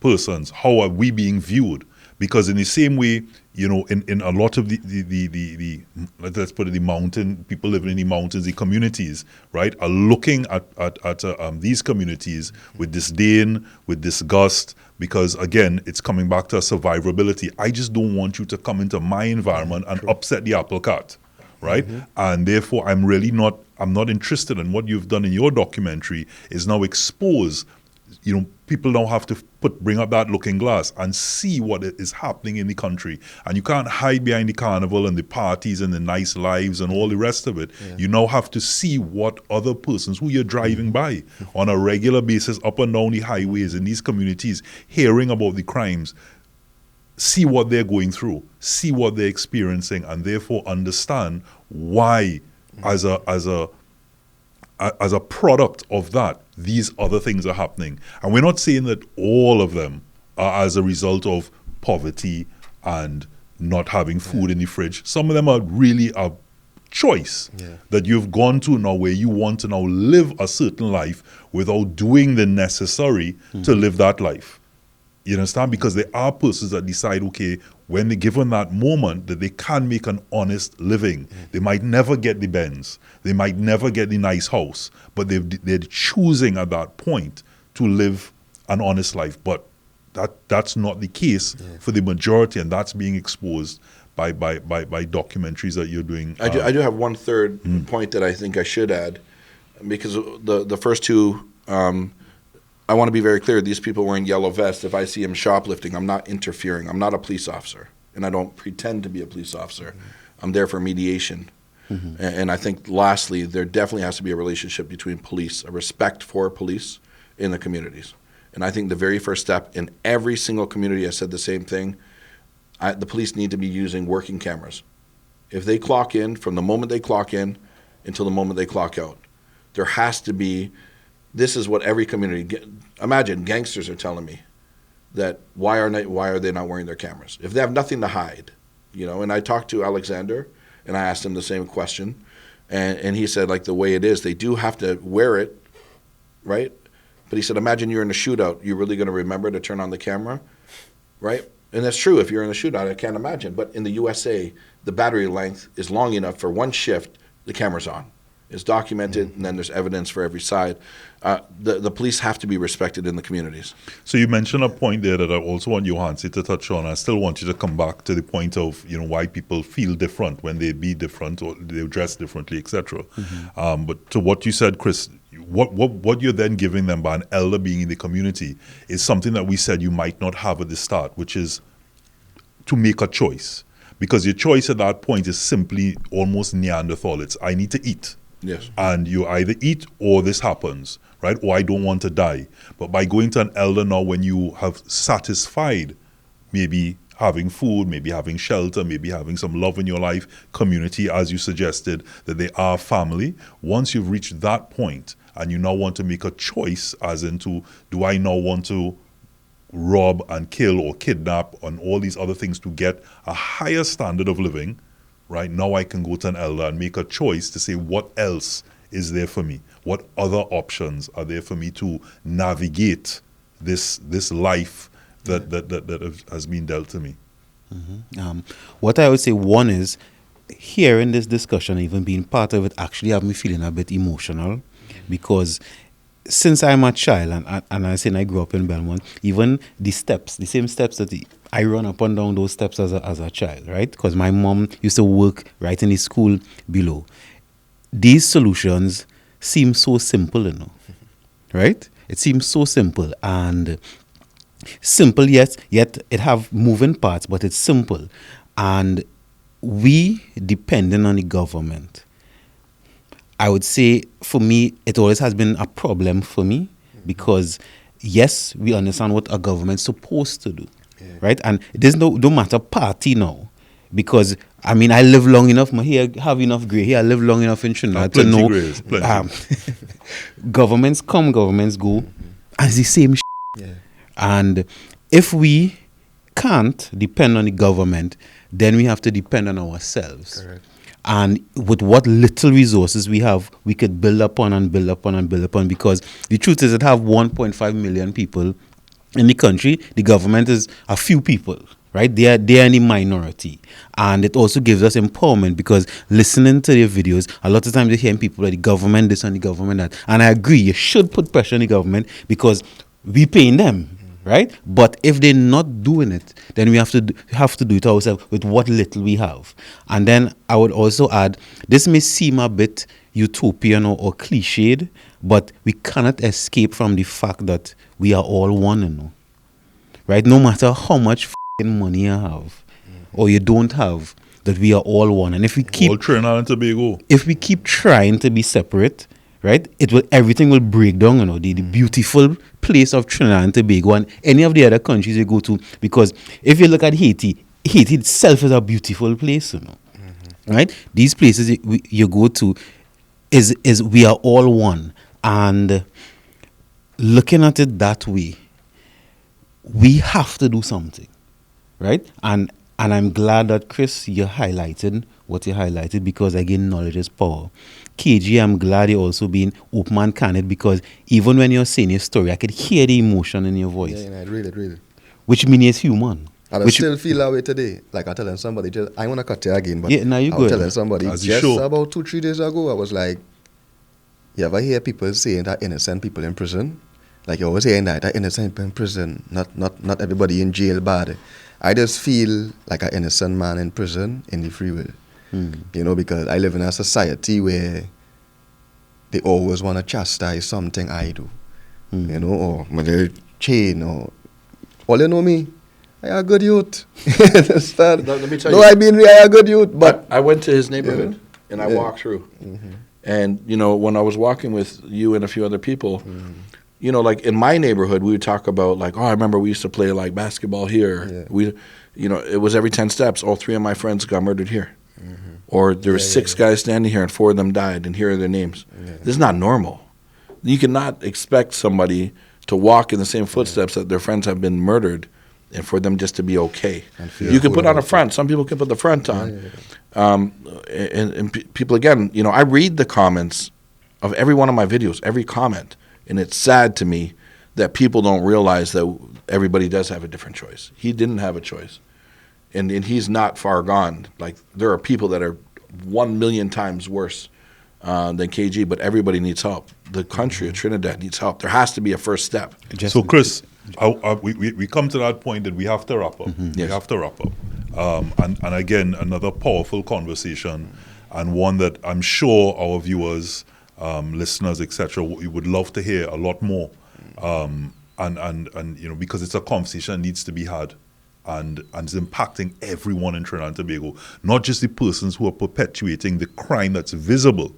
B: persons? How are we being viewed? Because in the same way, in a lot of the let's put it, the mountain people living in the mountains, the communities, right, are looking at these communities with disdain, with disgust, because again, it's coming back to survivability. I just don't want you to come into my environment and upset the apple cart, right? And therefore, I'm not interested in what you've done in your documentary is now expose. People now have to bring up that looking glass and see what is happening in the country. And you can't hide behind the carnival and the parties and the nice lives and all the rest of it. Yeah. You now have to see what other persons who you're driving by on a regular basis up and down the highways in these communities, hearing about the crimes, see what they're going through, see what they're experiencing, and therefore understand why, as a product of that, these other things are happening. And we're not saying that all of them are as a result of poverty and not having food in the fridge. Some of them are really a choice that you've gone to now where you want to now live a certain life without doing the necessary to live that life. You understand? Because there are persons that decide, okay, when they're given that moment, that they can make an honest living. They might never get the Benz. They might never get the nice house. But they're choosing at that point to live an honest life. But that's not the case for the majority, and that's being exposed by documentaries that you're doing.
C: I do have one third point that I think I should add, because the first two, I want to be very clear. These people wearing yellow vests, if I see them shoplifting, I'm not interfering. I'm not a police officer, and I don't pretend to be a police officer. I'm there for mediation. And I think, lastly, there definitely has to be a relationship between police, a respect for police in the communities. And I think the very first step in every single community, I said the same thing, the police need to be using working cameras. If they clock in, from the moment they clock in until the moment they clock out, there has to be. This is what every community. Imagine gangsters are telling me that why are they not wearing their cameras if they have nothing to hide, And I talked to Alexander, and I asked him the same question, and he said, like, the way it is, they do have to wear it, right? But he said, imagine you're in a shootout, you're really going to remember to turn on the camera, right? And that's true. If you're in a shootout, I can't imagine. But in the USA, the battery length is long enough for one shift, the camera's on. is documented, and then there's evidence for every side. The police have to be respected in the communities.
B: So you mentioned a point there that I also want Johansi to touch on. I still want you to come back to the point of why people feel different when they be different or they dress differently, etc. But to what you said, Chris, what you're then giving them by an elder being in the community is something that we said you might not have at the start, which is to make a choice. Because your choice at that point is simply almost Neanderthal. It's I need to eat.
C: Yes.
B: And you either eat or this happens, right? Or I don't want to die. But by going to an elder now, when you have satisfied maybe having food, maybe having shelter, maybe having some love in your life, community, as you suggested, that they are family, once you've reached that point and you now want to make a choice as into, do I now want to rob and kill or kidnap and all these other things to get a higher standard of living, right? Now I can go to an elder and make a choice to say what else is there for me? What other options are there for me to navigate this life that has been dealt to me?
D: What I would say, one is, hearing this discussion, even being part of it, actually have me feeling a bit emotional, because since I'm a child, and I say I grew up in Belmont, even the same steps that I run up and down those steps as a child, right? Because my mom used to work right in the school below. These solutions seem so simple, right? It seems so simple, and simple yet it have moving parts, but it's simple. And we depending on the government, I would say, for me, it always has been a problem for me, because yes, we understand what a government's supposed to do, right? And there's no matter party now, because I mean, I live long enough, my hair have enough grey hair, I live long enough in Trinidad to know governments come, governments go, and it's the same And if we can't depend on the government, then we have to depend on ourselves.
E: Correct.
D: And with what little resources we have, we could build upon and build upon and build upon, because the truth is that have 1.5 million people in the country, the government is a few people, right? They are in the minority. And it also gives us empowerment, because listening to their videos, a lot of times you're hearing people like the government this and the government that. And I agree, you should put pressure on the government, because we paying them. Right? But if they're not doing it, then we have to do it ourselves with what little we have. And then I would also add, this may seem a bit utopian or cliched, but we cannot escape from the fact that we are all one, right? No matter how much money you have or you don't have, that we are all one. And if we keep
B: all Trinidad and Tobago,
D: if we keep trying to be separate, right, everything will break down, the beautiful place of Trinidad and Tobago and any of the other countries you go to. Because if you look at Haiti itself is a beautiful place, right? These places you go to is we are all one. And looking at it that way, we have to do something, right? And I'm glad that, Chris, you're highlighting what you highlighted, because again, knowledge is power. KG, I'm glad you're also being open and candid, because even when you're saying your story, I could hear the emotion in your voice.
E: Yeah, really.
D: Which means it's human.
E: And I still feel that way today. Like I telling somebody, I want to cut you again, but
D: now you
E: I was
D: go
E: telling somebody
B: As
E: just about 2-3 days ago, I was like, you ever hear people saying that innocent people in prison? Like you always hearing that innocent people in prison, not everybody in jail bad. I just feel like an innocent man in prison in the free will. Because I live in a society where they always want to chastise something I do. Or my chain, or all you know me, I a good youth. Understand?
C: Let me tell
E: no,
C: you.
E: I mean, I a good youth, but
C: I went to his neighborhood and I walked through. And, when I was walking with you and a few other people, like in my neighborhood, we would talk about like, I remember we used to play like basketball here. Yeah. It was every 10 steps, all 3 of my friends got murdered here. Or there were 6 guys standing here and 4 of them died, and here are their names. Yeah. This is not normal. You cannot expect somebody to walk in the same footsteps that their friends have been murdered, and for them just to be okay. You can put on a front. Some people can put the front on. And people, again, I read the comments of every one of my videos, every comment, and it's sad to me that people don't realize that everybody does have a different choice. He didn't have a choice. And he's not far gone. Like, there are people that are 1 million times worse than KG, but everybody needs help. The country of Trinidad needs help. There has to be a first step.
B: So, Chris, we come to that point that we have to wrap up. We
C: Yes.
B: have to wrap up. And again, another powerful conversation, and one that I'm sure our viewers, listeners, etc., we would love to hear a lot more. And you know, because it's a conversation that needs to be had, and it's impacting everyone in Trinidad and Tobago, not just the persons who are perpetuating the crime that's visible,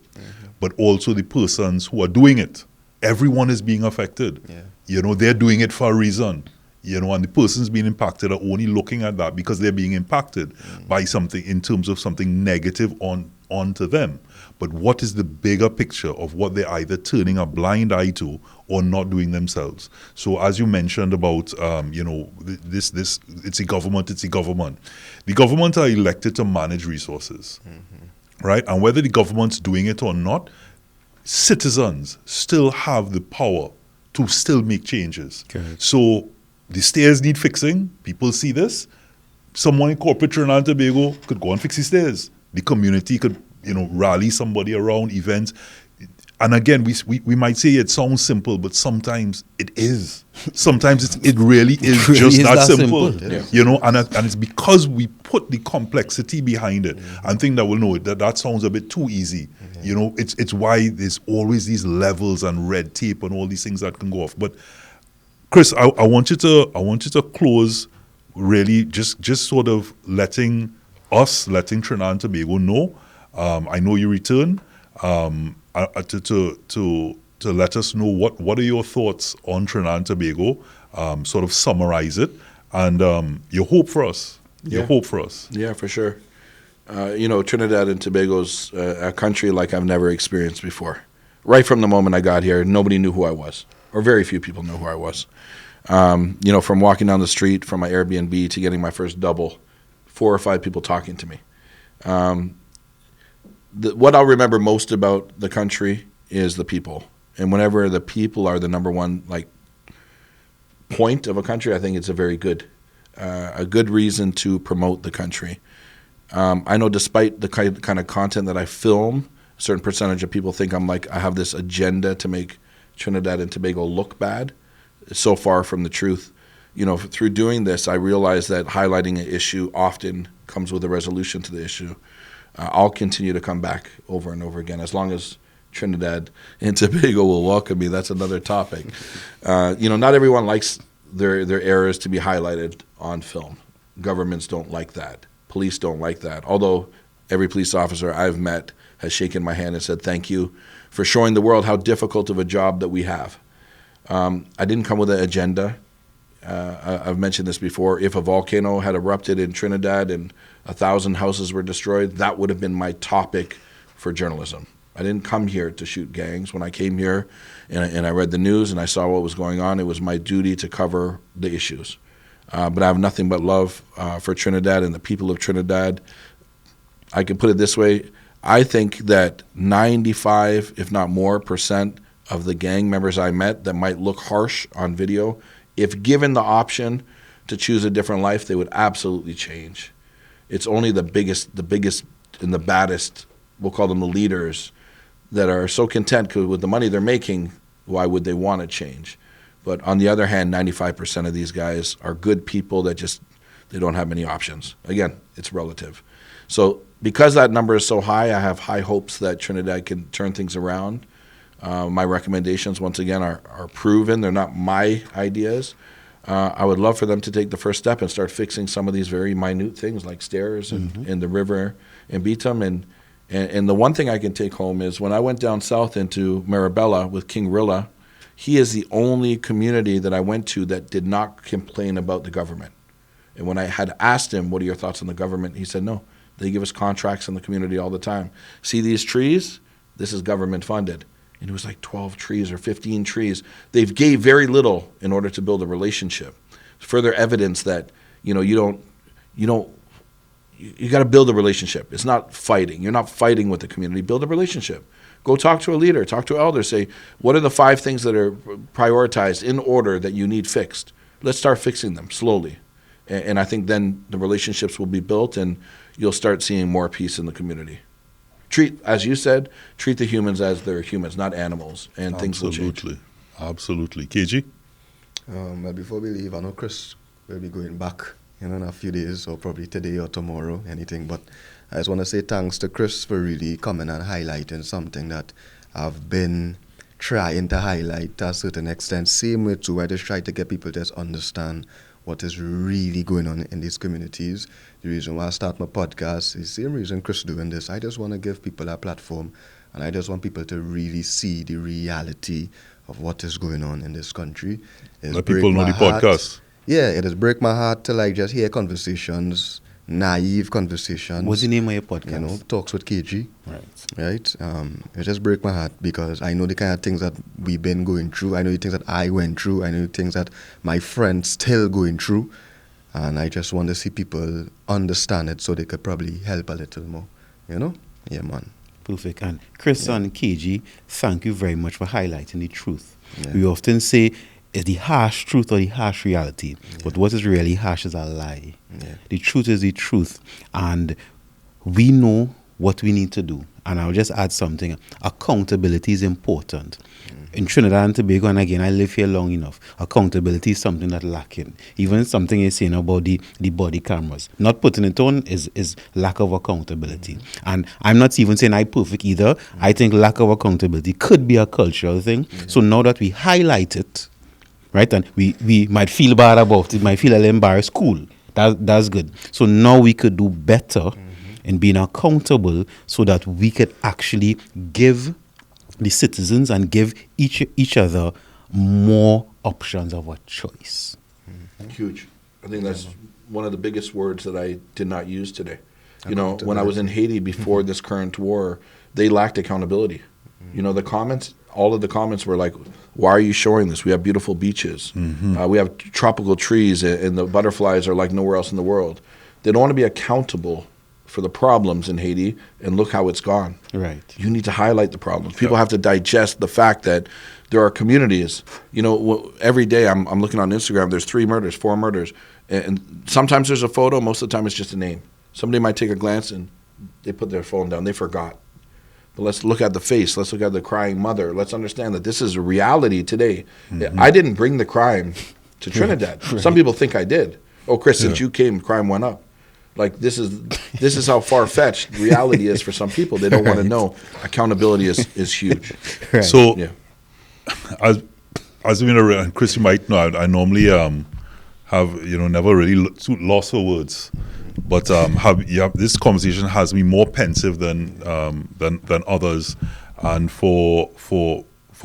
B: but also the persons who are doing it. Everyone is being affected.
E: Yeah.
B: You know, they're doing it for a reason. You know, and the persons being impacted are only looking at that because they're being impacted by something in terms of something negative onto them. But what is the bigger picture of what they're either turning a blind eye to or not doing themselves? So as you mentioned about, you know, this it's the government. The government are elected to manage resources, right? And whether the government's doing it or not, citizens still have the power to still make changes.
D: Correct.
B: So the stairs need fixing. People see this. Someone in corporate Trinidad and Tobago could go and fix the stairs. The community could, you know, rally somebody around events. And again, we might say it sounds simple, but sometimes it is. Sometimes it really is
D: really
B: just
D: is
B: that
D: that
B: simple.
D: simple.
C: Yeah.
B: You know, and it's because we put the complexity behind it. And think that we'll know it, that sounds a bit too easy. You know, it's why there's always these levels and red tape and all these things that can go off. But Chris, I want you to close really just sort of letting Trinidad and Tobago know. I know you return to let us know what are your thoughts on Trinidad and Tobago. Sort of summarize it and your hope for us. Your
C: Yeah.
B: hope for us.
C: Yeah, for sure. You know, Trinidad and Tobago's a country like I've never experienced before. Right from the moment I got here, nobody knew who I was, or very few people knew who I was. You know, from walking down the street from my Airbnb to getting my first double, 4 or 5 people talking to me. What I'll remember most about the country is the people. And whenever the people are the number one point of a country, I think it's a good reason to promote the country. I know despite the kind of content that I film, a certain percentage of people think I have this agenda to make Trinidad and Tobago look bad. It's so far from the truth. You know, through doing this, I realize that highlighting an issue often comes with a resolution to the issue. I'll continue to come back over and over again as long as Trinidad and Tobago will welcome me. That's another topic. You know, not everyone likes their errors to be highlighted on film. Governments don't like that. Police don't like that. Although every police officer I've met has shaken my hand and said, thank you for showing the world how difficult of a job that we have. I didn't come with an agenda. I've mentioned this before. If a volcano had erupted in Trinidad and 1,000 houses were destroyed, that would have been my topic for journalism. I didn't come here to shoot gangs. When I came here and I read the news and I saw what was going on, it was my duty to cover the issues. But I have nothing but love for Trinidad and the people of Trinidad. I can put it this way. I think that 95, if not more, % of the gang members I met that might look harsh on video, if given the option to choose a different life, they would absolutely change. It's only the biggest and the baddest, we'll call them the leaders, that are so content because with the money they're making, why would they want to change? But on the other hand, 95% of these guys are good people that they don't have many options. Again, it's relative. So because that number is so high, I have high hopes that Trinidad can turn things around. My recommendations, once again, are proven. They're not my ideas. I would love for them to take the first step and start fixing some of these very minute things like stairs and the river and Beetham. And the one thing I can take home is when I went down south into Marabella with King Rilla, he is the only community that I went to that did not complain about the government. And when I had asked him, what are your thoughts on the government? He said, no, they give us contracts in the community all the time. See these trees? This is government funded. And it was like 12 trees or 15 trees. They gave very little in order to build a relationship. Further evidence that, you got to build a relationship. It's not fighting. You're not fighting with the community. Build a relationship. Go talk to a leader, talk to elders, say, what are the 5 things that are prioritized in order that you need fixed? Let's start fixing them slowly. And I think then the relationships will be built and you'll start seeing more peace in the community. treat, as you said, treat the humans as they're humans, not animals, and things will change.
B: Absolutely. KG?
E: Well, before we leave, I know Chris will be going back in a few days, or probably today or tomorrow, anything. But I just want to say thanks to Chris for really coming and highlighting something that I've been trying to highlight to a certain extent. Same way too, I just try to get people to just understand what is really going on in these communities. The reason why I start my podcast is the same reason Chris doing this. I just want to give people a platform, and I just want people to really see the reality of what is going on in this country.
B: Let people know the podcast.
E: Yeah, it does break my heart to like just hear conversations, naive conversations.
D: What's the name of your podcast?
E: You know, Talks with KG.
D: Right.
E: It just break my heart because I know the kind of things that we've been going through. I know the things that I went through. I know the things that my friends still going through. And I just want to see people understand it so they could probably help a little more. You know? Yeah, man.
D: Perfect. And Chris and KG, thank you very much for highlighting the truth.
E: Yeah.
D: We often say, is the harsh truth or the harsh reality?
E: Yeah.
D: But what is really harsh is a lie.
E: Yeah.
D: The truth is the truth. And we know what we need to do. And I'll just add something. Accountability is important. In Trinidad and Tobago, and again, I live here long enough, accountability is something that's lacking. Even something you're saying about the body cameras. Not putting it on is lack of accountability. And I'm not even saying I'm perfect either. I think lack of accountability could be a cultural thing. So now that we highlight it, right, and we might feel bad about it, might feel a little embarrassed, cool. That's good. So now we could do better in being accountable so that we could actually give the citizens and give each other more options of a choice.
C: Huge. I think that's one of the biggest words that I did not use today. You know, when I was in Haiti before this current war, they lacked accountability. You know, the comments, all of the comments were like, why are you showing this? We have beautiful beaches. We have tropical trees, and the butterflies are like nowhere else in the world. They don't want to be accountable for the problems in Haiti, and look how it's gone.
D: Right.
C: You need to highlight the problems. People have to digest the fact that there are communities. You know, every day I'm looking on Instagram, there's 3 murders, 4 murders. And sometimes there's a photo, most of the time it's just a name. Somebody might take a glance and they put their phone down, they forgot. But let's look at the face, let's look at the crying mother. Let's understand that this is a reality today. I didn't bring the crime to Trinidad. Some people think I did. Oh, Chris, since you came, crime went up. Like this is how far-fetched reality is for some people. They don't want to know. Accountability is huge.
D: Right.
B: So,
C: Yeah.
B: as we know, and Chris, you might know, I normally have never really lost for words, but this conversation has me more pensive than others, and for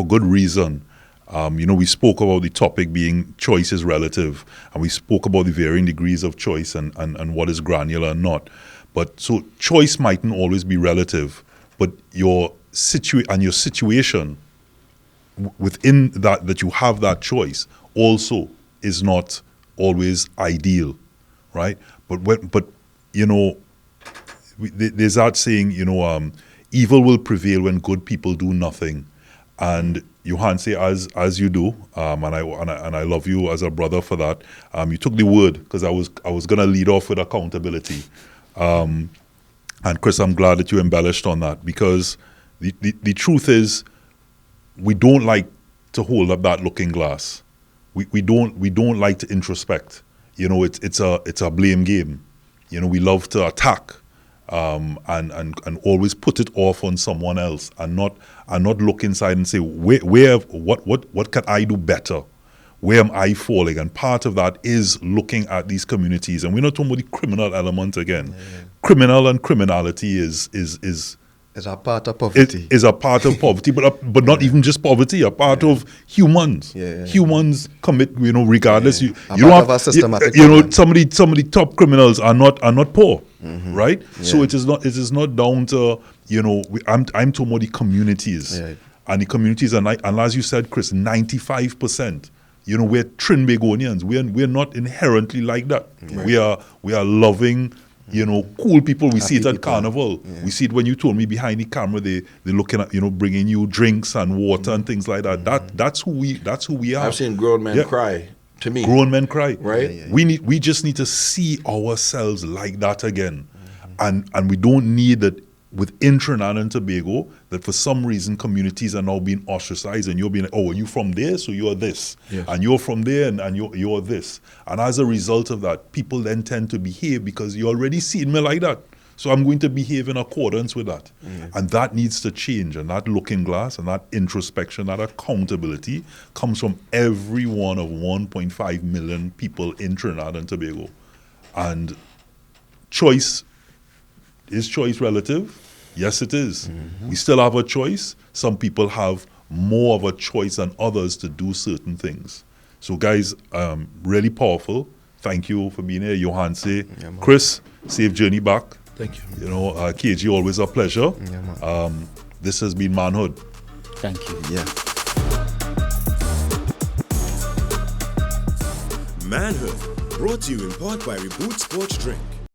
B: good reason. We spoke about the topic being choice is relative, and we spoke about the varying degrees of choice and what is granular and not. But so choice mightn't always be relative, but your situation within that you have that choice also is not always ideal, right? But there's that saying, evil will prevail when good people do nothing, and Johan say as you do, and I love you as a brother for that. You took the word because I was gonna lead off with accountability, and Chris, I'm glad that you embellished on that, because the truth is we don't like to hold up that looking glass. We don't like to introspect. It's a blame game. We love to attack. And always put it off on someone else, and not look inside and say what can I do better? Where am I falling? And part of that is looking at these communities, and we're not talking about the criminal element again. Criminal and criminality is
E: a part of poverty.
B: Is a part of poverty, but not even just poverty. A part of humans. Humans commit, regardless. You don't have a systematic. Some of the top criminals are not poor, right? So it is not down to I'm talking about the communities, and the communities, and as you said, Chris, 95%. We're Trinbagonians. We're not inherently like that. We are loving. Cool people. We see it at Carnival. We see it when you told me behind the camera. They're looking at bringing you drinks and water and things like that. That's who we are.
C: I've seen grown men cry. To me,
B: grown men cry.
C: Right.
B: We just need to see ourselves like that again, and we don't need that within Trinidad and Tobago that for some reason communities are now being ostracized, and you're being like, oh, are you from there? So you're this.
C: Yes.
B: And you're from there, and you're this. And as a result of that, people then tend to behave because you already seen me like that. So I'm going to behave in accordance with that. And that needs to change. And that looking glass and that introspection, that accountability comes from every one of 1.5 million people in Trinidad and Tobago. And choice, is choice relative? Yes, it is. We still have a choice. Some people have more of a choice than others to do certain things. So guys, really powerful. Thank you for being here. Johanse, Chris, safe journey back.
C: Thank you.
B: You know, KG, always a pleasure.
E: Yeah, man.
B: This has been Manhood.
D: Thank you.
E: Yeah.
A: Manhood, brought to you in part by Reboot Sports Drink.